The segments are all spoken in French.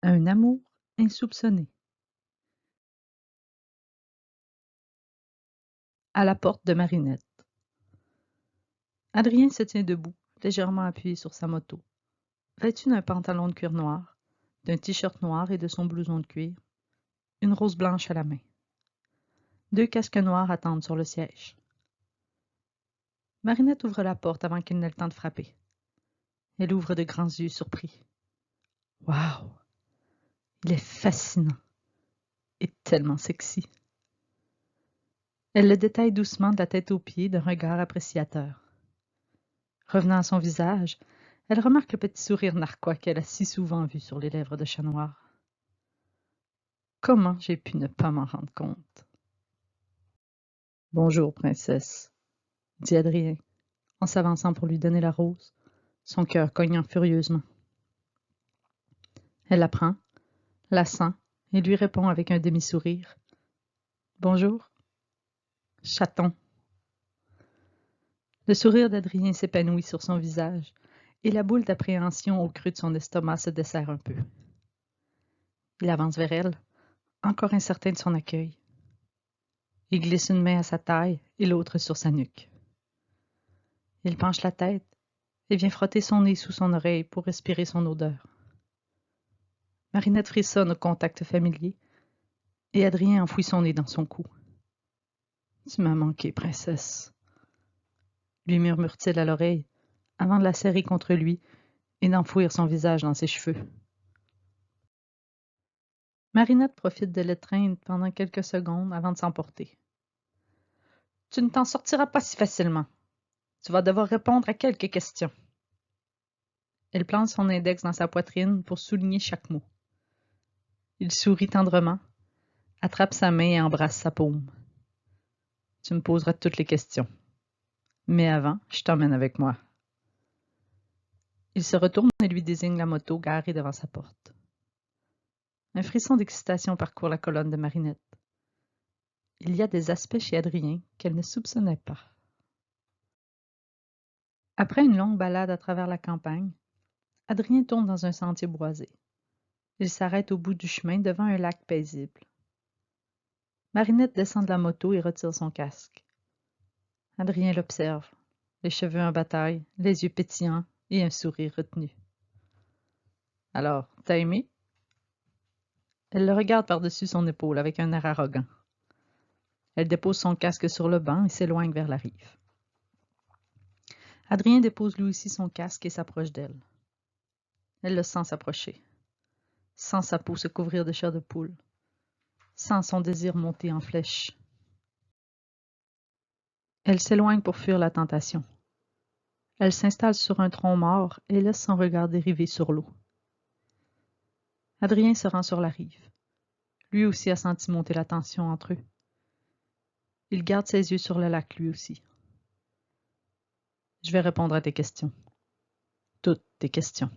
Un amour insoupçonné. À la porte de Marinette. Adrien se tient debout, légèrement appuyé sur sa moto, vêtu d'un pantalon de cuir noir, d'un t-shirt noir et de son blouson de cuir, une rose blanche à la main. 2 casques noirs attendent sur le siège. Marinette ouvre la porte avant qu'il n'ait le temps de frapper. Elle ouvre de grands yeux surpris. Waouh! Il est fascinant et tellement sexy. Elle le détaille doucement de la tête aux pieds d'un regard appréciateur. Revenant à son visage, elle remarque le petit sourire narquois qu'elle a si souvent vu sur les lèvres de Chat Noir. Comment j'ai pu ne pas m'en rendre compte? Bonjour, princesse, dit Adrien, en s'avançant pour lui donner la rose, son cœur cognant furieusement. Elle la prend, la sent et lui répond avec un demi-sourire. Bonjour, chaton. Le sourire d'Adrien s'épanouit sur son visage et la boule d'appréhension au creux de son estomac se desserre un peu. Il avance vers elle, encore incertain de son accueil. Il glisse une main à sa taille et l'autre sur sa nuque. Il penche la tête et vient frotter son nez sous son oreille pour respirer son odeur. Marinette frissonne au contact familier et Adrien enfouit son nez dans son cou. « Tu m'as manqué, princesse », lui murmure-t-il à l'oreille avant de la serrer contre lui et d'enfouir son visage dans ses cheveux. Marinette profite de l'étreinte pendant quelques secondes avant de s'emporter. « Tu ne t'en sortiras pas si facilement. Tu vas devoir répondre à quelques questions. » Elle plante son index dans sa poitrine pour souligner chaque mot. Il sourit tendrement, attrape sa main et embrasse sa paume. « Tu me poseras toutes les questions. Mais avant, je t'emmène avec moi. » Il se retourne et lui désigne la moto garée devant sa porte. Un frisson d'excitation parcourt la colonne de Marinette. Il y a des aspects chez Adrien qu'elle ne soupçonnait pas. Après une longue balade à travers la campagne, Adrien tourne dans un sentier boisé. Il s'arrête au bout du chemin devant un lac paisible. Marinette descend de la moto et retire son casque. Adrien l'observe, les cheveux en bataille, les yeux pétillants et un sourire retenu. « Alors, t'as aimé? » Elle le regarde par-dessus son épaule avec un air arrogant. Elle dépose son casque sur le banc et s'éloigne vers la rive. Adrien dépose lui aussi son casque et s'approche d'elle. Elle le sent s'approcher, sent sa peau se couvrir de chair de poule, sent son désir monter en flèche. Elle s'éloigne pour fuir la tentation. Elle s'installe sur un tronc mort et laisse son regard dériver sur l'eau. Adrien se rend sur la rive. Lui aussi a senti monter la tension entre eux. Il garde ses yeux sur le lac lui aussi. « Je vais répondre à tes questions. Toutes tes questions. »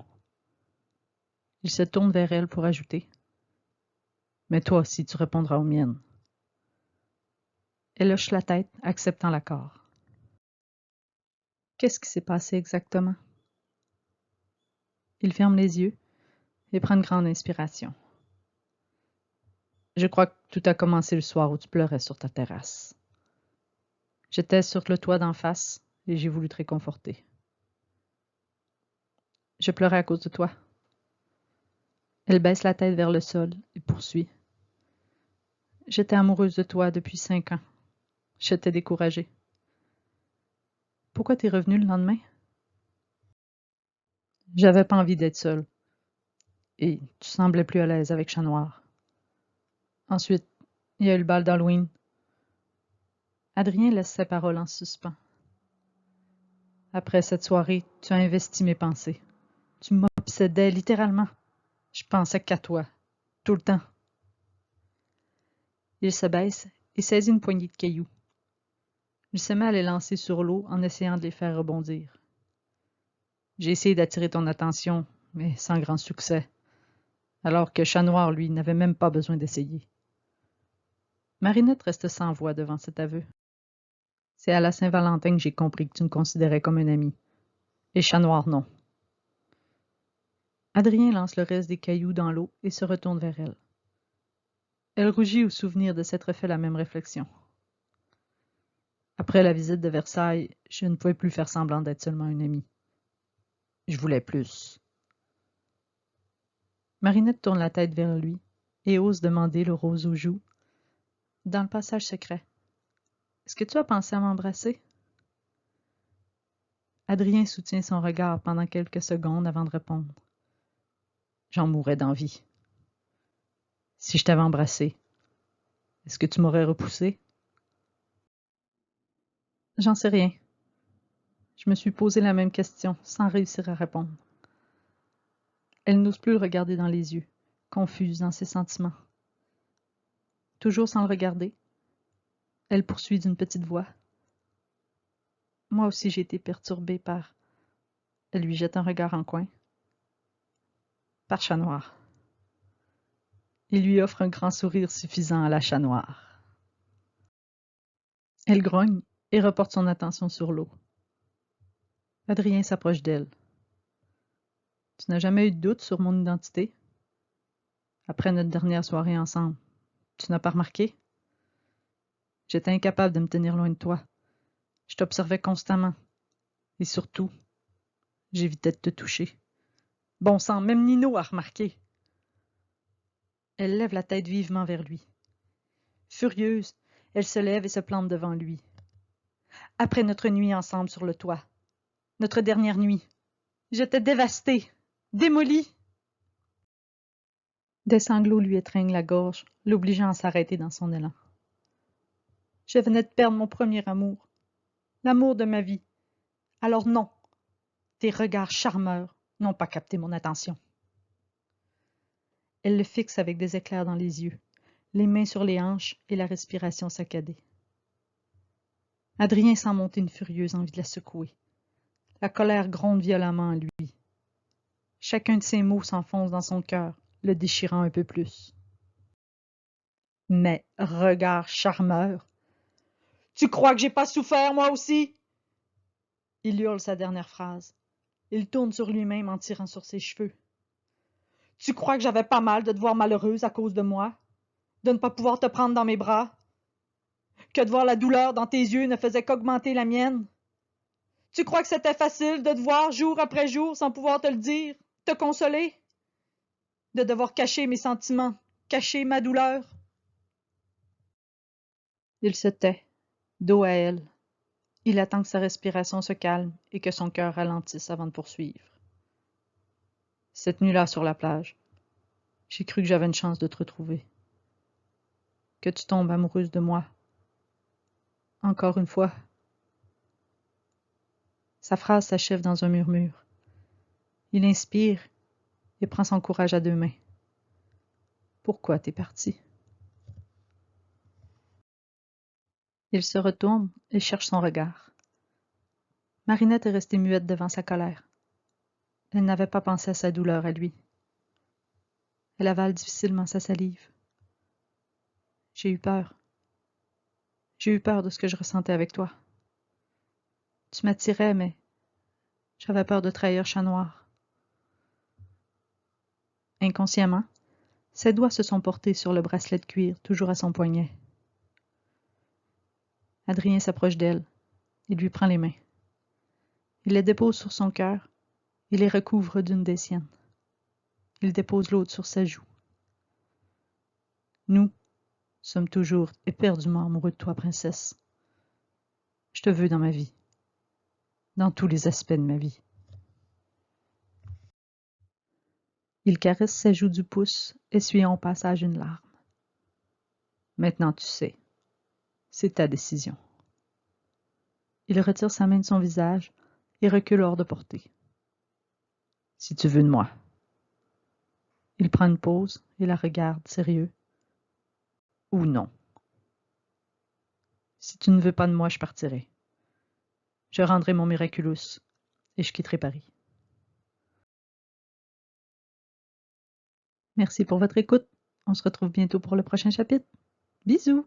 Il se tourne vers elle pour ajouter. « Mais toi aussi, tu répondras aux miennes. » Elle hoche la tête, acceptant l'accord. Qu'est-ce qui s'est passé exactement? Il ferme les yeux et prend une grande inspiration. Je crois que tout a commencé le soir où tu pleurais sur ta terrasse. J'étais sur le toit d'en face et j'ai voulu te réconforter. Je pleurais à cause de toi. Elle baisse la tête vers le sol et poursuit. J'étais amoureuse de toi depuis 5 ans. Je t'ai découragée. Pourquoi t'es revenue le lendemain? J'avais pas envie d'être seule. Et tu semblais plus à l'aise avec Chat Noir. Ensuite, il y a eu le bal d'Halloween. Adrien laisse ses paroles en suspens. Après cette soirée, tu as investi mes pensées. Tu m'obsédais littéralement. Je pensais qu'à toi, tout le temps. Il se baisse et saisit une poignée de cailloux. Il se met à les lancer sur l'eau en essayant de les faire rebondir. J'ai essayé d'attirer ton attention, mais sans grand succès, alors que Chat Noir, lui, n'avait même pas besoin d'essayer. Marinette reste sans voix devant cet aveu. C'est à la Saint-Valentin que j'ai compris que tu me considérais comme un ami. Et Chat Noir, non. Adrien lance le reste des cailloux dans l'eau et se retourne vers elle. Elle rougit au souvenir de s'être fait la même réflexion. Après la visite de Versailles, je ne pouvais plus faire semblant d'être seulement une amie. Je voulais plus. Marinette tourne la tête vers lui et ose demander le rose aux joues. Dans le passage secret. Est-ce que tu as pensé à m'embrasser? Adrien soutient son regard pendant quelques secondes avant de répondre. J'en mourrais d'envie. Si je t'avais embrassé, est-ce que tu m'aurais repoussé? J'en sais rien. Je me suis posé la même question, sans réussir à répondre. Elle n'ose plus le regarder dans les yeux, confuse dans ses sentiments. Toujours sans le regarder, elle poursuit d'une petite voix. Moi aussi j'ai été perturbée par... Elle lui jette un regard en coin. Par Chat Noir. Il lui offre un grand sourire suffisant à la Chat Noir. Elle grogne et reporte son attention sur l'eau. Adrien s'approche d'elle. Tu n'as jamais eu de doute sur mon identité? Après notre dernière soirée ensemble, tu n'as pas remarqué? J'étais incapable de me tenir loin de toi. Je t'observais constamment. Et surtout, j'évitais de te toucher. Bon sang, même Nino a remarqué. Elle lève la tête vivement vers lui. Furieuse, elle se lève et se plante devant lui. Après notre nuit ensemble sur le toit, notre dernière nuit, j'étais dévastée, démolie. Des sanglots lui étreignent la gorge, l'obligeant à s'arrêter dans son élan. Je venais de perdre mon premier amour, l'amour de ma vie. Alors non, tes regards charmeurs n'ont pas capté mon attention. Elle le fixe avec des éclairs dans les yeux, les mains sur les hanches et la respiration saccadée. Adrien sent monter une furieuse envie de la secouer. La colère gronde violemment en lui. Chacun de ses mots s'enfonce dans son cœur, le déchirant un peu plus. Mais regard charmeur. Tu crois que j'ai pas souffert, moi aussi? Il hurle sa dernière phrase. Il tourne sur lui-même en tirant sur ses cheveux. Tu crois que j'avais pas mal de te voir malheureuse à cause de moi? De ne pas pouvoir te prendre dans mes bras? Que de voir la douleur dans tes yeux ne faisait qu'augmenter la mienne? Tu crois que c'était facile de te voir jour après jour sans pouvoir te le dire, te consoler? De devoir cacher mes sentiments, cacher ma douleur? Il se tait, dos à elle. Il attend que sa respiration se calme et que son cœur ralentisse avant de poursuivre. Cette nuit-là sur la plage, j'ai cru que j'avais une chance de te retrouver. Que tu tombes amoureuse de moi. Encore une fois. Sa phrase s'achève dans un murmure. Il inspire et prend son courage à deux mains. Pourquoi t'es parti? Il se retourne et cherche son regard. Marinette est restée muette devant sa colère. Elle n'avait pas pensé à sa douleur à lui. Elle avale difficilement sa salive. J'ai eu peur. J'ai eu peur de ce que je ressentais avec toi. Tu m'attirais, mais j'avais peur de trahir Chat Noir. Inconsciemment, ses doigts se sont portés sur le bracelet de cuir, toujours à son poignet. Adrien s'approche d'elle. Il lui prend les mains. Il les dépose sur son cœur et les recouvre d'une des siennes. Il dépose l'autre sur sa joue. Nous sommes toujours éperdument amoureux de toi, princesse. Je te veux dans ma vie, dans tous les aspects de ma vie. Il caresse sa joue du pouce, essuyant au passage une larme. Maintenant tu sais, c'est ta décision. Il retire sa main de son visage et recule hors de portée. Si tu veux de moi. Il prend une pause et la regarde, sérieux. Ou non. Si tu ne veux pas de moi, je partirai. Je rendrai mon miraculous et je quitterai Paris. Merci pour votre écoute. On se retrouve bientôt pour le prochain chapitre. Bisous!